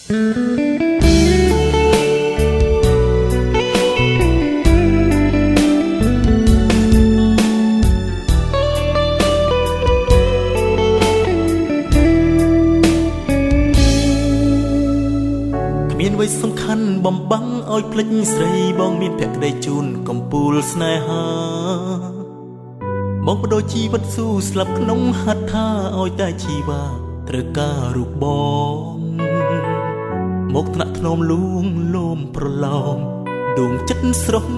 មានអ្វីសំខាន់បំបាំងឲ្យភ្លេចស្រីបងមានភក្តីជូនកំពូលស្នេហាបងបដូរជីវិតស៊ូស្លាប់ក្នុងហត្ថាឲ្យតែជីវ៉ាត្រូវការរូបបងមកថ្នាក់ធ្នមលួងលោមប្រឡំដួងចិត្តស្រស់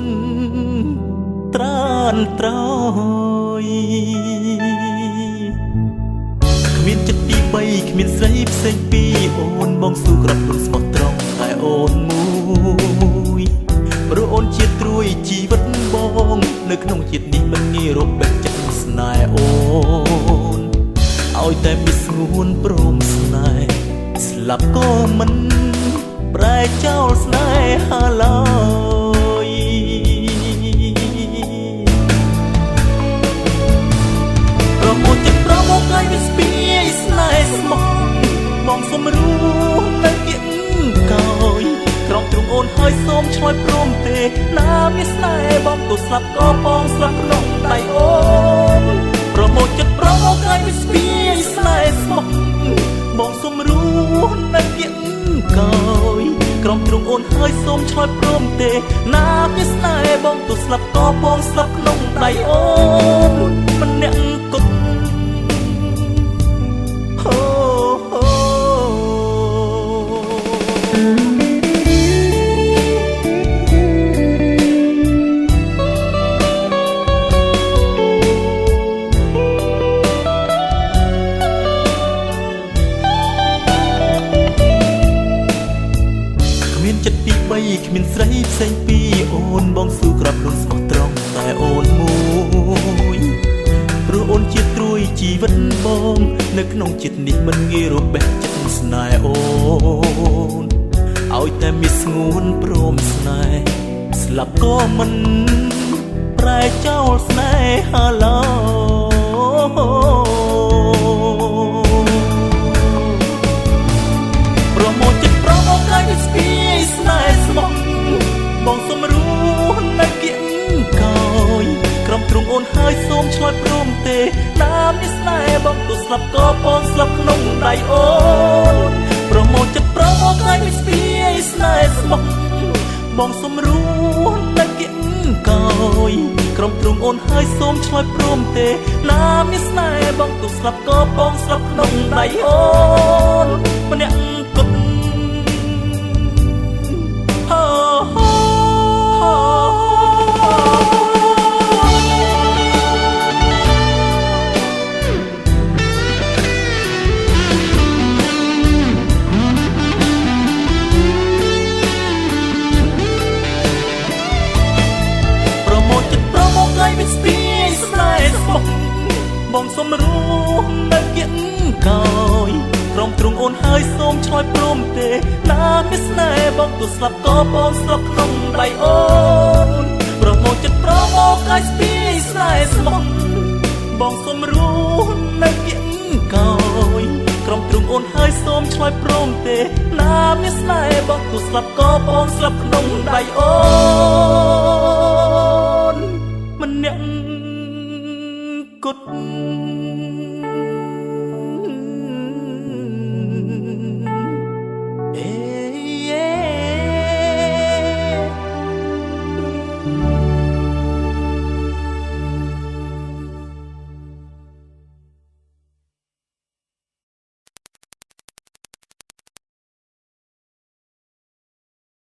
ត្រានត្រយគ្មានចិត្តទី3គ្មានស្រីផ្សេងពីអូនបងស៊ូក្របខ្លួនស្មោះត្រង់តែអូនមួយព្រោះអូនជាត្រួយជីវិតបងនៅក្នុងជាតិនេះមិនងាយរបែកចិត្តស្នេហ៍អូនឲ្យតែមានស្ងួនព្រមស្នេហ៍ស្លាប់ក៏មិនប្រែចោលស្នេហាឡើយប្រមូលចិត្តប្រមូលកាយវាស្ពាយស្នេហ៍ស្មោះបងសុំរស់នៅគៀកកោយក្រំទ្រង់អូនហើយសូមឆ្លើយព្រមទេណាមានស្នេហ៍បងទៅស្លាប់ក៏បងស្លាប់ក្នុងដៃអូនប្រមូលចិត្តប្រមូលកាយវាស្ពាយស្នេហ៍ស្មោះបងសុំរស់នៅគៀកកោយក្រំទ្រង់អូនហើយសូមឆ្លើយព្រមទេណាមានស្នេហ៍បងទៅស្លាប់ក៏បងស្លាប់ក្នុងដៃអូនម្នាក់គត់គ្មានស្រីផ្សេងពីអូនបងស៊ូក្របខ្លួនស្មោះត្រង់តែអូនមួយព្រោះអូនជាត្រួយជីវិតបងនៅក្នុងចិត្តនេះមិនងាយរបេះចិត្តស្នេហ៍អូនឲ្យតែមានស្ងួនព្រមស្នេហ៍ស្លាប់ក៏មិនប្រែចោលស្នេហាឡើយប្រមូលចិត្តប្រមូលកាយវាស្ពាយស្នេហ៍ស្មោះបងសុំរស់នៅគៀកកោយក្រំទ្រង់អូនហើយសូមឆ្លើយព្រមទេណាមានស្នេហ៍បងទៅស្លាប់ក៏បងស្លាប់ក្នុងដៃអូនប្រមូលចិត្តប្រមូលកាយវាស្ពាយស្នេហ៍ស្មោះបងសុំរស់នៅគៀកកោយក្រំទ្រង់អូនហើយសូមឆ្លើយព្រមទេណាមានស្នេហ៍បងទៅស្លាប់ក៏បងស្លាប់ក្នុងដៃអូនម្នាក់គត់បងសុំរស់នៅគៀកកោយក្រំទ្រង់អូនហើយសូមឆ្លើយព្រមទេណាមានស្នេហ៍បងទៅស្លាប់ក៏បងស្លាប់ក្នុងដៃអូនប្រមូលចិត្តប្រមូលកាយស្ពាយស្នេហ៍ស្មោះបងសុំរស់នៅគៀកកោយក្រំទ្រង់អូនហើយសូមឆ្លើយព្រមទេណាមានស្នេហ៍បងទៅស្លាប់ក៏បងស្លាប់ក្នុងដៃអូនម្នាក់គត់